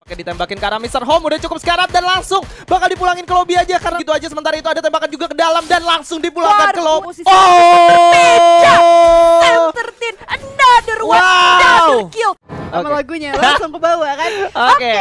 Oke, ditembakin ke arah Mr. Home, udah cukup sekarat dan langsung bakal dipulangin ke lobby aja karena gitu aja. Sementara itu ada tembakan juga ke dalam dan langsung dipulangkan ke lobby. M13 another one, another kill. Sama lagunya langsung ke bawah kan. Oke.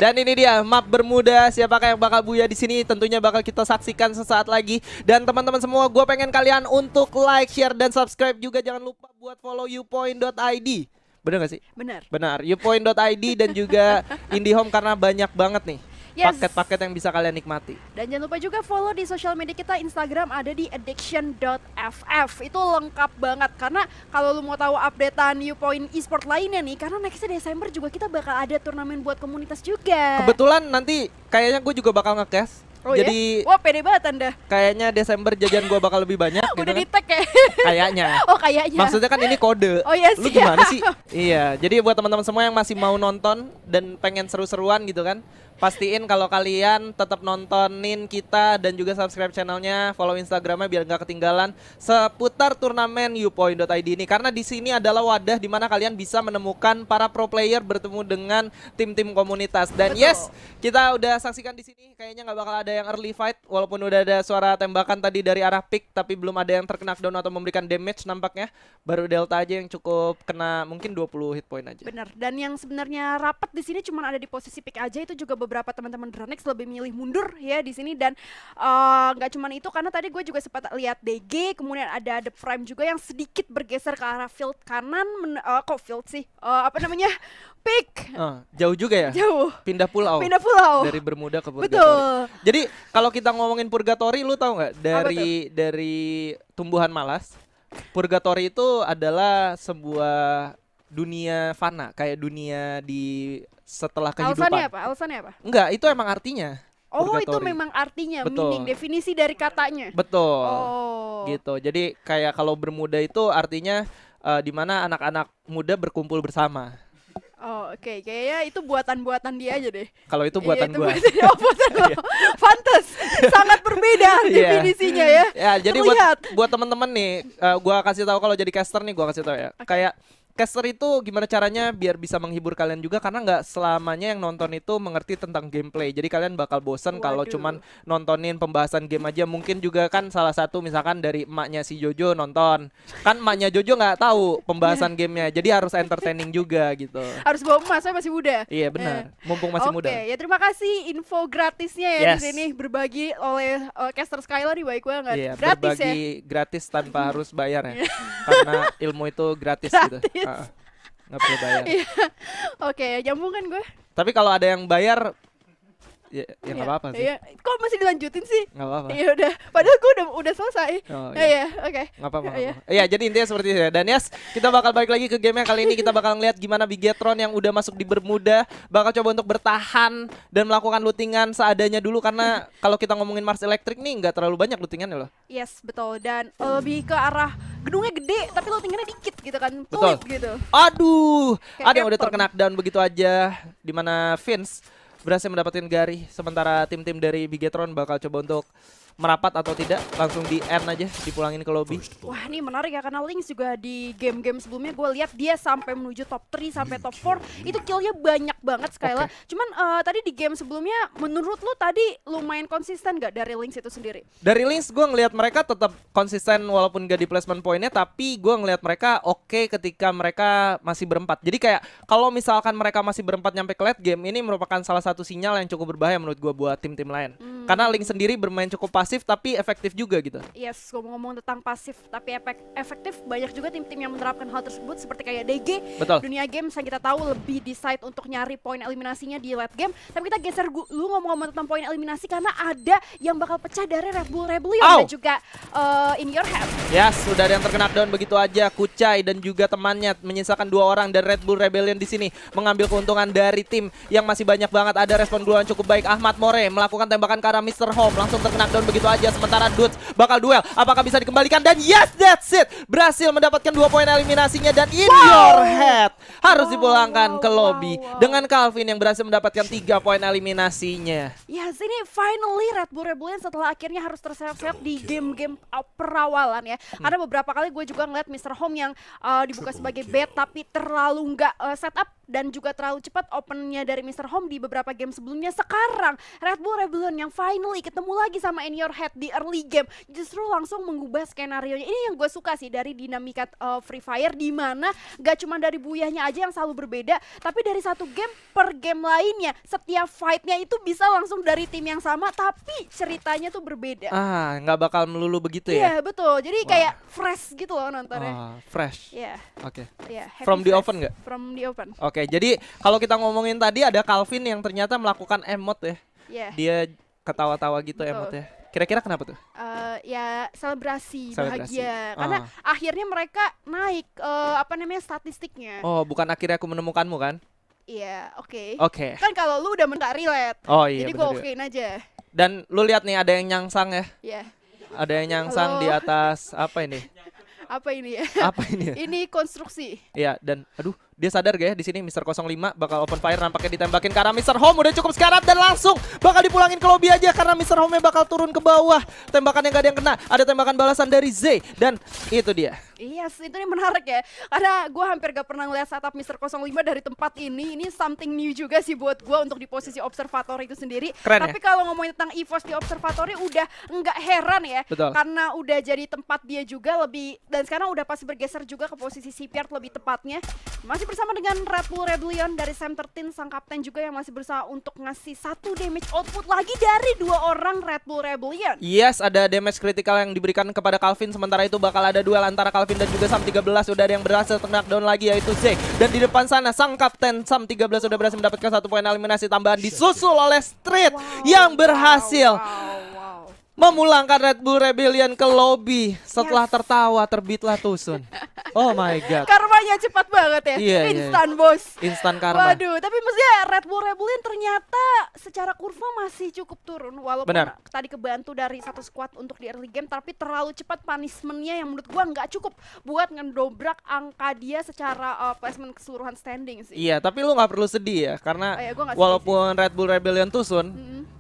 Dan ini dia map Bermuda. Siapakah yang bakal buya di sini? Tentunya bakal kita saksikan sesaat lagi. Dan teman-teman semua, gue pengen kalian untuk like, share, dan subscribe juga. Jangan lupa buat follow youpoint.id. Bener gak sih? Benar. Youpoint.id dan juga IndieHome karena banyak banget nih paket-paket yang bisa kalian nikmati. Dan jangan lupa juga follow di sosial media kita. Instagram ada di addiction.ff. Itu lengkap banget karena kalau lu mau tahu updatean Youpoint eSport lainnya nih, karena nextnya Desember juga kita bakal ada turnamen buat komunitas juga. Kebetulan nanti kayaknya gue juga bakal nge-cash. Oh jadi ya? Wah, pede banget Anda. Kayaknya Desember jajan gue bakal lebih banyak gitu. Udah kan. di-tag ya? Kayaknya. Oh, kayaknya. Maksudnya kan ini kode. Oh iya, Lu gimana sih? Iya, jadi buat teman-teman semua yang masih mau nonton dan pengen seru-seruan gitu kan, pastiin kalau kalian tetap nontonin kita dan juga subscribe channelnya, follow Instagramnya biar nggak ketinggalan seputar turnamen youpoint.id ini. Karena di sini adalah wadah di mana kalian bisa menemukan para pro player bertemu dengan tim-tim komunitas. Dan betul. Yes, kita udah saksikan di sini. Kayaknya nggak bakal ada yang early fight, walaupun udah ada suara tembakan tadi dari arah pick, tapi belum ada yang terkena down atau memberikan damage nampaknya. Baru Delta aja yang cukup kena mungkin 20 hit point aja. Bener. Dan yang sebenarnya rapat di sini cuma ada di posisi pick aja, itu juga beberapa teman-teman Dranex lebih milih mundur ya di sini. Dan nggak cuma itu, karena tadi gue juga sempat lihat DG, kemudian ada The Prime juga yang sedikit bergeser ke arah field kanan. Kok field sih? Pick. Jauh juga ya? Jauh. Pindah pulau. Dari Bermuda ke Purgatory. Betul. Jadi kalau kita ngomongin Purgatory, lu tahu nggak dari tumbuhan malas, Purgatory itu adalah sebuah dunia fana, kayak dunia di setelah kehidupan. Alasannya apa? Enggak, itu emang artinya. Oh, Purgatory. itu memang artinya, betul. meaning definisi dari katanya. Betul. Oh. Gitu. Jadi kayak kalau Bermuda itu artinya di mana anak-anak muda berkumpul bersama. Oh, oke. Kayaknya itu buatan-buatan dia aja deh. Kalau itu buatan gua. Buatan lo. Pantes. Sangat berbeda definisinya ya. Ya, jadi buat teman-teman nih, gua kasih tahu kalau jadi caster nih, gua kasih tahu ya. Okay. Kayak caster itu gimana caranya biar bisa menghibur kalian juga, karena nggak selamanya yang nonton itu mengerti tentang gameplay. Jadi kalian bakal bosen kalau cuman nontonin pembahasan game aja. Mungkin juga kan salah satu misalkan dari emaknya si Jojo nonton, kan emaknya Jojo nggak tahu pembahasan gamenya, jadi harus entertaining juga gitu. Harus bawa emas, saya masih muda. Iya benar, mumpung masih muda. Oke, ya terima kasih info gratisnya ya di sini, berbagi oleh caster Skylar nih, baik banget. Iya, gratis berbagi ya. gratis tanpa harus bayar ya. Karena ilmu itu gratis. Gitu. Nggak perlu bayar. Oke, nyambung kan gue. Tapi kalau ada yang bayar, ya nggak apa-apa sih. Iya. Kok masih dilanjutin sih? Nggak apa-apa. Iya udah. Padahal gue udah selesai. Oh, iya. Oke. Nggak apa-apa. Iya, jadi intinya seperti itu ya. Dan yes, kita bakal balik lagi ke game yang kali ini. Kita bakal ngeliat gimana Bigetron yang udah masuk di Bermuda bakal coba untuk bertahan dan melakukan lootingan seadanya dulu. Karena kalau kita ngomongin Mars Electric nih nggak terlalu banyak lootingannya loh. Yes, betul. Dan lebih ke arah gedungnya gede tapi lootingannya dikit gitu kan. Betul. Gitu. Aduh, Kayak ada yang udah terkena down begitu aja. Dimana Vince berhasil mendapatkan Gary, sementara tim-tim dari Bigetron bakal coba untuk merapat atau tidak, langsung di end aja, dipulangin ke lobby. Wah, ini menarik ya, karena Lynx juga di game-game sebelumnya gue lihat dia sampai menuju top 3 sampai top 4. Itu killnya banyak banget Skyla. Cuman tadi di game sebelumnya menurut lu tadi lumayan konsisten gak dari Lynx itu sendiri? Dari Lynx gue ngelihat mereka tetap konsisten walaupun gak di placement pointnya, tapi gue ngelihat mereka oke ketika mereka masih berempat. Jadi kayak kalau misalkan mereka masih berempat nyampe ke late game, ini merupakan salah satu sinyal yang cukup berbahaya menurut gue buat tim-tim lain. Karena Lynx sendiri bermain cukup pasif tapi efektif juga gitu. Yes, ngomong-ngomong tentang pasif tapi efektif, banyak juga tim-tim yang menerapkan hal tersebut seperti kayak DG. Betul. Dunia game yang kita tahu lebih decide untuk nyari poin eliminasinya di late game. Tapi kita geser dulu ngomong-ngomong tentang poin eliminasi, karena ada yang bakal pecah dari Red Bull Rebellion dan juga In Your Head. Yes, sudah ada yang terkena down begitu aja. Kucai dan juga temannya menyisakan 2 orang, dan Red Bull Rebellion di sini mengambil keuntungan dari tim yang masih banyak banget. Ada respon duluan cukup baik. Ahmad More melakukan tembakan ke arah arah Mr. Home. Langsung terkena down begitu aja. Sementara Dudes bakal duel. Apakah bisa dikembalikan? Dan yes, that's it. Berhasil mendapatkan 2 poin eliminasinya. Dan in your head harus dipulangkan ke lobby. Dengan Calvin yang berhasil mendapatkan 3 poin eliminasinya. Yes, ini finally Red Bull Rebellion setelah akhirnya harus terseok-seok di game-game perawalan ya. Karena beberapa kali gue juga ngeliat Mr. Home yang dibuka sebagai bait tapi terlalu nggak setup dan juga terlalu cepat opennya dari Mr. Home di beberapa game sebelumnya. Sekarang Red Bull Rebellion yang finally ketemu lagi sama In Your Head di early game justru langsung mengubah skenario-nya. Ini yang gue suka sih dari dinamika Free Fire, di mana gak cuma dari buyahnya aja yang selalu berbeda, tapi dari satu game per game lainnya setiap fight-nya itu bisa langsung dari tim yang sama tapi ceritanya tuh berbeda. Nggak bakal melulu begitu ya? Iya betul, jadi kayak fresh gitu loh nontonnya. Fresh. Iya. Oke. Iya, From the fresh. oven nggak? From the oven. Oke, jadi kalau kita ngomongin tadi ada Calvin yang ternyata melakukan emote ya. Iya. Dia ketawa-tawa gitu Betul. emote ya. Kira-kira kenapa tuh? Ya selebrasi, Selebrasi. bahagia karena akhirnya mereka naik statistiknya. Oh, bukan akhirnya aku menemukanmu kan? Iya, oke. Oke. Kan kalau lu udah nggak relate, Oh iya jadi gue bener juga. okein aja. Dan lu lihat nih ada yang nyangsang ya. Iya. Ada yang nyangsang Halo. di atas apa ini? Apa ini ya? Apa ini? Ini konstruksi. Iya, dan aduh, dia sadar gak ya di sini Mr. 05 bakal open fire, nampaknya ditembakin karena Mr. Home udah cukup sekarat dan langsung bakal dipulangin ke lobby aja karena Mr. Home bakal turun ke bawah. Tembakan yang gak ada yang kena, ada tembakan balasan dari Z dan itu dia. Iya, yes, itu nih menarik ya. Karena gue hampir gak pernah ngeliat setup Mr. 05 dari tempat ini. Ini something new juga sih buat gue untuk di posisi observatory itu sendiri. Keren, tapi kalau ngomongin tentang EVOS di observatory udah nggak heran ya. Betul. Karena udah jadi tempat dia juga lebih, dan sekarang udah pasti bergeser juga ke posisi CPR lebih tepatnya. Masih bersama dengan Red Bull Rebellion dari Sam 13, sang kapten juga yang masih berusaha untuk ngasih 1 damage output lagi dari 2 orang Red Bull Rebellion. Yes, ada damage critical yang diberikan kepada Calvin. Sementara itu bakal ada duel antara Calvin dan juga Sam 13. Udah ada yang berhasil knockdown lagi yaitu Z. Dan di depan sana sang kapten Sam 13 udah berhasil mendapatkan 1 poin eliminasi tambahan, disusul oleh Street yang berhasil memulangkan Red Bull Rebellion ke lobby setelah tertawa terbitlah Tusun. Oh my god. Karmanya cepat banget ya. Iya, Instan bos. Instan karma. Waduh, tapi maksudnya Red Bull Rebellion ternyata secara kurva masih cukup turun. Walaupun Benar. tadi kebantu dari satu squad untuk di early game, tapi terlalu cepat punishment-nya yang menurut gua nggak cukup buat ngedobrak angka dia secara placement keseluruhan standing sih. Iya, tapi lu nggak perlu sedih ya karena Oh, iya, gua nggak sedih walaupun Red Bull Rebellion Tusun,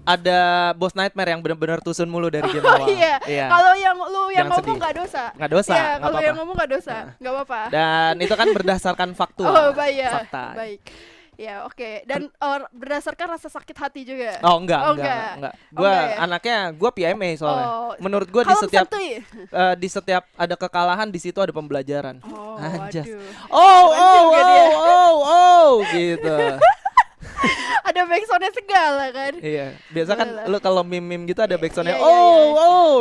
ada Boss Nightmare yang benar-benar Tusun mulu dari game awal. Iya. Kalau yang lu yang Jangan ngomong sedih. nggak dosa. Nggak dosa, Iya, nggak kalau apa-apa. yang ngomong nggak dosa, nggak apa-apa. Dan itu kan berdasarkan faktual. Oh, baik. Fakta. Baik. Ya, oke. Dan berdasarkan rasa sakit hati juga. Oh enggak. Oh, Enggak. Oh, Gua enggak ya? anaknya gua PMA soalnya. Oh, Menurut gua Kalem santuy. di setiap ada kekalahan di situ ada pembelajaran. Oh, Anjas. waduh. Oh, Keren juga dia. gitu. Ada backsoundnya segala kan. Iya, biasa kan Boleh lah. lu kalau meme gitu ada backsoundnya Iya,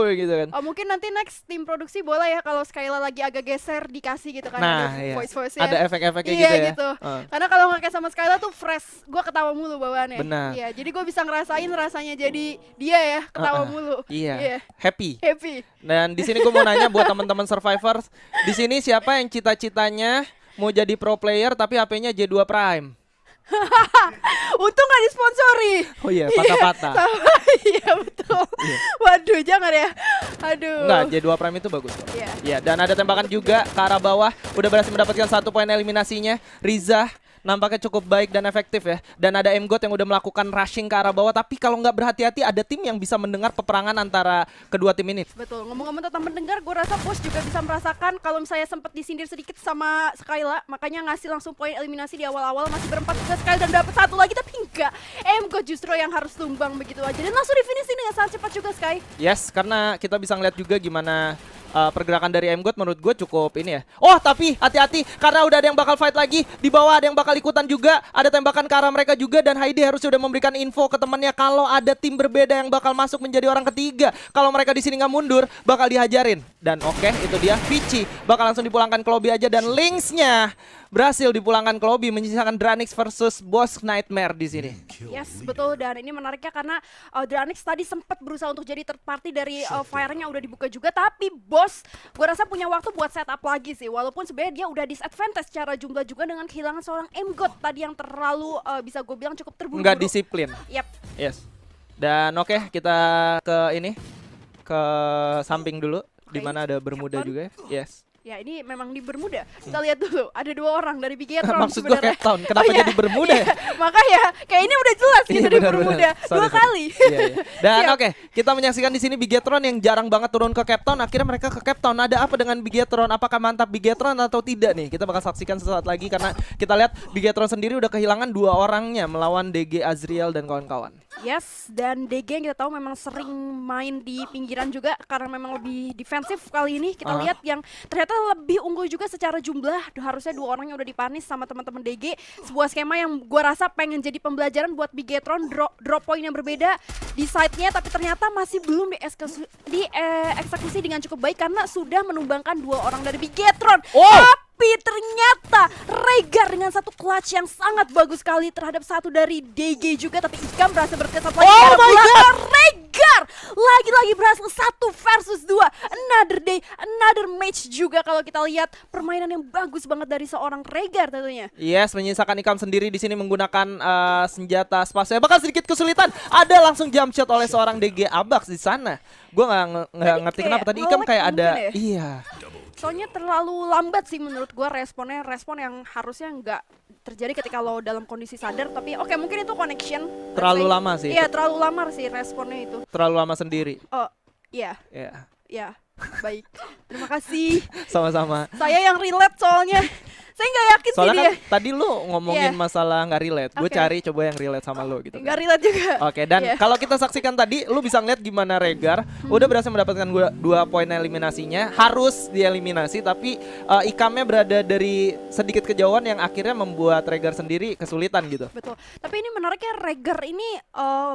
iya, gitu kan. Oh, mungkin nanti next tim produksi boleh ya kalau Skyla lagi agak geser dikasih gitu kan, Nah, ada iya. voice-voice-nya. Ada efek-efeknya Iya, gitu ya. gitu. Karena kalau nggak kayak sama Skyla tuh fresh, gua ketawa mulu bawaannya. Benar. Iya, jadi gua bisa ngerasain rasanya jadi dia ya, ketawa mulu. Iya. Happy. Happy. Dan di sini gue mau nanya buat teman-teman survivors, di sini siapa yang cita-citanya mau jadi pro player tapi HP-nya J2 Prime? Untung gak disponsori. Oh iya, patah-patah. Sama, iya betul. Waduh, jangan ya. Aduh. Enggak, J2 Prime itu bagus kok. Iya. Iya, dan ada tembakan juga ke arah bawah. Udah berhasil mendapatkan 1 poin eliminasinya. Riza nampaknya cukup baik dan efektif ya. Dan ada MGOT yang udah melakukan rushing ke arah bawah. Tapi kalau nggak berhati-hati ada tim yang bisa mendengar peperangan antara kedua tim ini. Betul, ngomong-ngomong tentang mendengar, gue rasa Bos juga bisa merasakan kalau misalnya sempat disindir sedikit sama Skyla, makanya ngasih langsung poin eliminasi di awal-awal, masih berempat juga Skyla dan dapat 1 lagi, tapi enggak. Emgo justru yang harus tumbang begitu aja dan langsung di finish dengan sangat cepat juga Sky. Yes, karena kita bisa ngeliat juga gimana pergerakan dari MGOT menurut gue cukup ini ya. Oh, tapi hati-hati karena udah ada yang bakal fight lagi. Di bawah ada yang bakal ikutan juga. Ada tembakan ke arah mereka juga dan Heidi harus sudah memberikan info ke temannya kalau ada tim berbeda yang bakal masuk menjadi orang ketiga. Kalau mereka di sini nggak mundur, bakal dihajarin. Dan oke, itu dia Vici bakal langsung dipulangkan ke lobby aja dan Lynx-nya berhasil dipulangkan ke lobby menyisakan Dranix versus Boss Nightmare di sini. Yes, betul, dan ini menariknya karena Dranix tadi sempat berusaha untuk jadi third party dari fire-nya udah dibuka juga, tapi Boss gue rasa punya waktu buat setup lagi sih, walaupun sebenarnya dia udah disadvantage secara jumlah juga dengan kehilangan seorang MGOT tadi yang terlalu bisa gue bilang cukup terburu-buru. Nggak disiplin. Yap. Yes. Dan oke, kita ke ini, ke samping dulu, di Oke, mana ada Bermuda Captain. juga ya. Yes. Ya ini memang di Bermuda. Kita lihat dulu, ada 2 orang dari Bigetron Maksud gua sebenarnya. Cape Town, kenapa iya, jadi Bermuda ya? Makanya kayak ini udah jelas gitu Iya, di benar, Bermuda benar. Sorry, 2 sorry. kali. Iya, iya. Dan Siap. oke, kita menyaksikan di sini Bigetron yang jarang banget turun ke Cape Town. Akhirnya mereka ke Cape Town. Ada apa dengan Bigetron? Apakah mantap Bigetron atau tidak nih? Kita bakal saksikan sesaat lagi karena kita lihat Bigetron sendiri udah kehilangan 2 orangnya melawan DG Azriel dan kawan-kawan. Yes, dan DG yang kita tahu memang sering main di pinggiran juga karena memang lebih defensif kali ini. Kita lihat yang ternyata lebih unggul juga secara jumlah. Harusnya 2 orang yang udah dipanis sama teman-teman DG. Sebuah skema yang gua rasa pengen jadi pembelajaran buat Bigetron, drop point yang berbeda di side-nya, tapi ternyata masih belum dieksekusi dengan cukup baik karena sudah menumbangkan 2 orang dari Bigetron. Oh! Tapi ternyata Rhaegar dengan satu clutch yang sangat bagus sekali terhadap satu dari DG juga, tapi Ikam berhasil berkesan lagi. Oh my God! Rhaegar lagi-lagi berhasil 1 versus 2. Another day, another match juga kalau kita lihat permainan yang bagus banget dari seorang Rhaegar tentunya. Yes, menyisakan Ikam sendiri di sini menggunakan senjata spasial. Bahkan sedikit kesulitan. Ada langsung jump shot oleh seorang DG Abax di sana. Gua nggak ngerti kayak kenapa tadi Ikam nge-lag kayak ada. mungkin ya? Iya. Soalnya terlalu lambat sih menurut gua respon yang harusnya nggak terjadi ketika lo dalam kondisi sadar, tapi oke mungkin itu connection. Terlalu Let's say. lama sih. Iya, terlalu lama sih responnya itu. Terlalu lama sendiri. Oh, iya, Ya, iya. Baik. Terima kasih. sama-sama. Saya yang relate soalnya. Saya nggak yakin sih Soalnya dia. kan tadi lu ngomongin Iya. masalah nggak relate. Gue Oke. cari coba yang relate sama lu gitu. Nggak kan. relate juga. Oke, dan Iya. kalau kita saksikan tadi, lu bisa ngeliat gimana Rhaegar udah berhasil mendapatkan 2 poin eliminasinya. Harus dieliminasi, tapi Ikamnya berada dari sedikit kejauhan yang akhirnya membuat Rhaegar sendiri kesulitan gitu. Betul. Tapi ini menariknya Rhaegar ini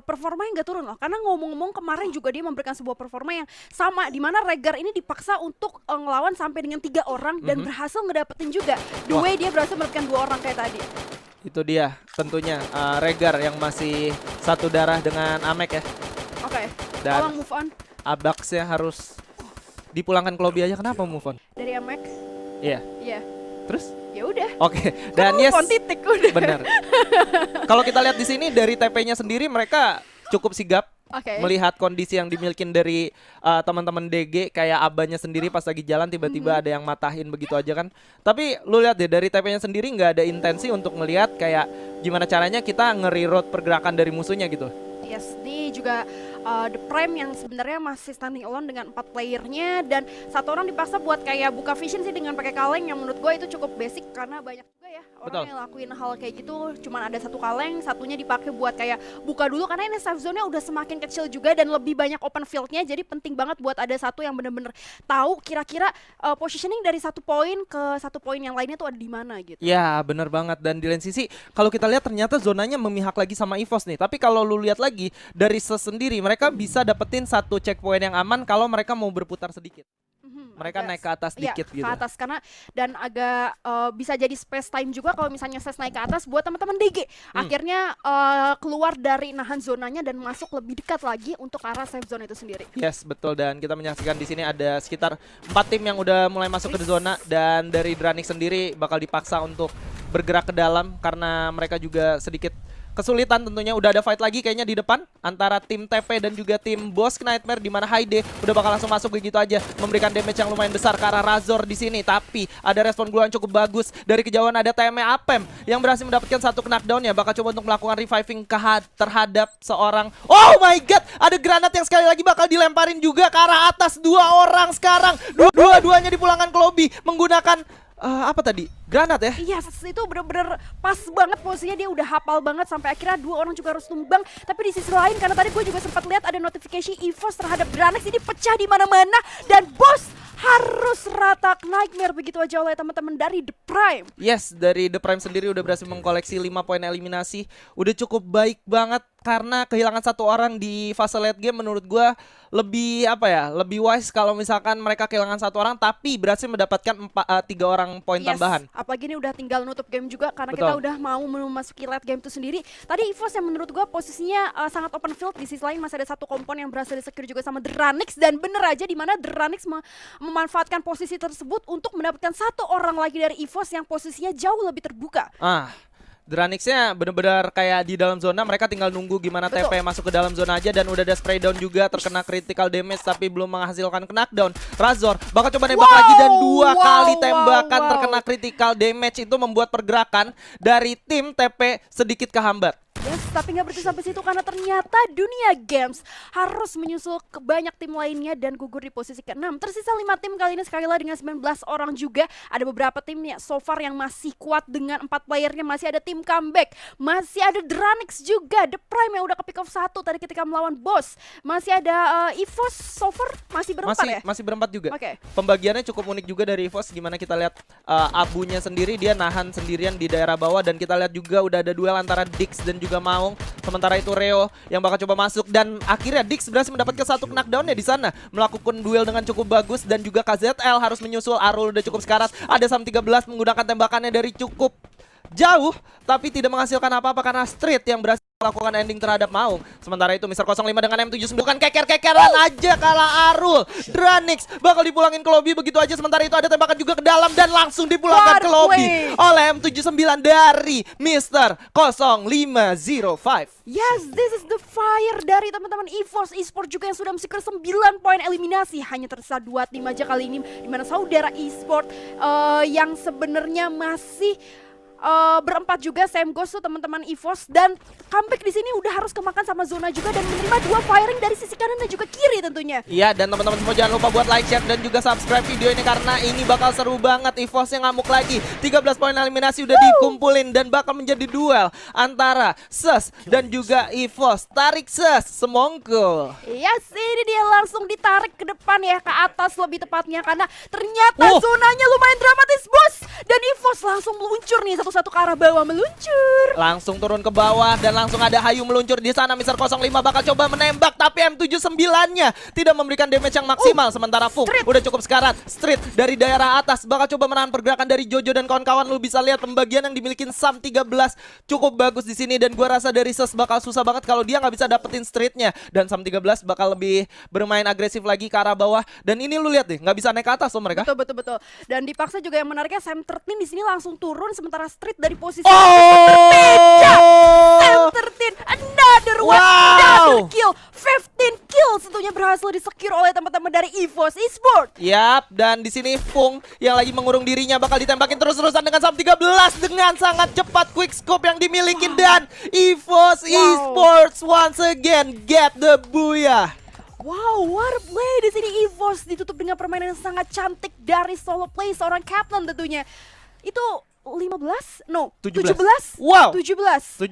performanya nggak turun loh. Karena ngomong-ngomong kemarin juga dia memberikan sebuah performa yang sama, di mana Rhaegar ini dipaksa untuk ngelawan sampai dengan 3 orang dan berhasil ngedapetin juga. The way dia berhasil mendapatkan 2 orang kayak tadi. Itu dia tentunya Rhaegar yang masih satu darah dengan Amek ya. Oke. Dan- Tolong move on Abaxnya harus dipulangkan ke lobby aja. Kenapa move on? dari Amek. Iya. Iya. Terus? Ya udah. Oke. Dan Move yes. on titik udah. Benar. Kalau kita lihat di sini dari TP-nya sendiri mereka cukup sigap Oke. melihat kondisi yang dimiliki dari teman-teman DG, kayak abahnya sendiri pas lagi jalan tiba-tiba ada yang matahin begitu aja kan. Tapi lu lihat deh dari TP-nya sendiri nggak ada intensi untuk melihat kayak gimana caranya kita nge-reroute pergerakan dari musuhnya gitu. Yes, ini juga The Prime yang sebenarnya masih standing alone dengan 4 playernya dan satu orang dipaksa buat kayak buka vision sih dengan pakai kaleng yang menurut gue itu cukup basic karena banyak juga ya orang Betul. yang lakuin hal kayak gitu. Cuman ada 1 kaleng, satunya dipakai buat kayak buka dulu karena ini safe zone-nya udah semakin kecil juga dan lebih banyak open field-nya, jadi penting banget buat ada satu yang bener-bener tahu kira-kira positioning dari 1 poin ke 1 poin yang lainnya tuh ada di mana gitu. Ya bener banget. Dan di lain sisi kalau kita lihat ternyata zonanya memihak lagi sama EVOS nih. Tapi kalau lu lihat lagi dari sendiri mereka bisa dapetin 1 checkpoint yang aman kalau mereka mau berputar sedikit. Mereka Agak- naik ke atas Iya, dikit gitu. ke atas karena dan agak bisa jadi space time juga kalau misalnya ses naik ke atas buat teman-teman DG. Akhirnya keluar dari nahan zonanya dan masuk lebih dekat lagi untuk arah safe zone itu sendiri. Yes, betul. Dan kita menyaksikan di sini ada sekitar 4 tim yang udah mulai masuk ke zona, dan dari Dranik sendiri bakal dipaksa untuk bergerak ke dalam karena mereka juga sedikit kesulitan tentunya. Udah ada fight lagi kayaknya di depan antara tim TP dan juga tim Boss Nightmare, di mana Haide udah bakal langsung masuk begitu aja, memberikan damage yang lumayan besar ke arah Razor di sini. Tapi ada respon gua yang cukup bagus dari kejauhan. Ada TM Apem yang berhasil mendapatkan 1 knockdown ya, bakal coba untuk melakukan reviving terhadap seorang. Oh my god, ada granat yang sekali lagi bakal dilemparin juga ke arah atas. 2 orang sekarang, dua-duanya dipulangkan ke lobby menggunakan apa tadi? Granat ya? Iya, itu bener-bener pas banget posisinya, dia udah hafal banget sampai akhirnya 2 orang juga harus tumbang. Tapi di sisi lain karena tadi gue juga sempat lihat ada notifikasi EVOS terhadap Dranex ini pecah di mana-mana dan bos harus rata Nightmare begitu aja oleh teman-teman dari The Prime. Yes, dari The Prime sendiri udah berhasil mengkoleksi 5 poin eliminasi. Udah cukup baik banget karena kehilangan 1 orang di fase late game menurut gua lebih apa ya? Lebih wise kalau misalkan mereka kehilangan 1 orang tapi berhasil mendapatkan 3 orang poin tambahan. Apalagi ini udah tinggal nutup game juga karena Betul. kita udah mau memasuki late game itu sendiri. Tadi EVOS yang menurut gua posisinya sangat open field, di sisi lain masih ada 1 kompon yang berhasil di-secure juga sama Dranex dan bener aja di mana Dranex memanfaatkan posisi tersebut untuk mendapatkan 1 orang lagi dari EVOS yang posisinya jauh lebih terbuka. Dranixnya bener-bener kayak di dalam zona, mereka tinggal nunggu gimana Betul. TP masuk ke dalam zona aja dan udah ada spray down juga, terkena critical damage tapi belum menghasilkan knockdown. Razor bakal coba nembak lagi dan dua kali tembakan terkena critical damage itu membuat pergerakan dari tim TP sedikit kehambat. Yes, tapi nggak berhenti sampai situ karena ternyata Dunia Games harus menyusul ke banyak tim lainnya dan gugur di posisi ke-6. Tersisa 5 tim kali ini sekali lagi dengan 19 orang juga. Ada beberapa tim nih so far yang masih kuat dengan 4 playernya. Masih ada tim comeback, masih ada Dranix juga, The Prime yang udah ke pick off 1 tadi ketika melawan Boss. Masih ada EVOS so far masih berempat ya? Masih berempat juga. Oke. Pembagiannya cukup unik juga dari EVOS. Gimana kita lihat abunya sendiri, dia nahan sendirian di daerah bawah. Dan kita lihat juga udah ada duel antara Dix dan juga Maung. Sementara itu Reo yang bakal coba masuk. Dan akhirnya Dix berhasil mendapatkan satu knockdown-nya di sana. Melakukan duel dengan cukup bagus. Dan juga KZL harus menyusul. Arul udah cukup sekarat. Ada Sam 13 menggunakan tembakannya dari cukup jauh, tapi tidak menghasilkan apa-apa karena Street yang berhasil melakukan ending terhadap Maung. Sementara itu Mr. 05 dengan M79 bukan keker-kekeran aja kalah Arul. Dranix bakal dipulangin ke lobby begitu aja. Sementara itu ada tembakan juga ke dalam dan langsung dipulangkan ke lobby oleh M79 dari Mr. 0505. Yes, this is the fire dari teman-teman EVOS Esport juga yang sudah mensecure 9 poin eliminasi. Hanya tersisa 2 tim aja kali ini, dimana saudara Esport yang sebenarnya masih berempat juga, Sam Ghost tuh teman-teman EVOS, dan comeback di sini udah harus kemakan sama zona juga dan menerima 2 firing dari sisi kanan dan juga kiri tentunya. Iya, dan teman-teman semua jangan lupa buat like, share dan juga subscribe video ini karena ini bakal seru banget. EVOS yang ngamuk lagi. 13 poin eliminasi udah dikumpulin dan bakal menjadi duel antara Sus dan juga EVOS. Tarik Sus, semongko. Yes, ini dia langsung ditarik ke depan ya, ke atas lebih tepatnya karena ternyata zonanya lumayan dramatis, bos. Dan EVOS langsung meluncur nih satu-satu ke arah bawah, meluncur. Langsung turun ke bawah dan langsung ada Hayu meluncur di sana. Mr. 05 bakal coba menembak tapi M79-nya tidak memberikan damage yang maksimal. Sementara Fung udah cukup sekarat. Street dari daerah atas bakal coba menahan pergerakan dari Jojo dan kawan-kawan. Lu bisa lihat pembagian yang dimiliki Sam 13 cukup bagus di sini dan gua rasa dari Sus bakal susah banget kalau dia nggak bisa dapetin Streetnya. Dan Sam 13 bakal lebih bermain agresif lagi ke arah bawah. Dan ini lu lihat deh, nggak bisa naik ke atas loh mereka. Betul. Dan dipaksa juga yang menariknya Sam 13 di sini langsung turun sementara Street dari posisi Sam 13 another one, another kill, 15 kill tentunya berhasil disecure oleh teman-teman dari EVOS Esport. Yap, dan di sini Fung yang lagi mengurung dirinya bakal ditembakin terus-terusan dengan Sam 13 dengan sangat cepat quick scope yang dimiliki dan EVOS Esports once again get the booyah. Wow, what a play di sini. EVOS ditutup dengan permainan yang sangat cantik dari solo play seorang Kaplan tentunya. Itu 15? No, 17. Wow. 17.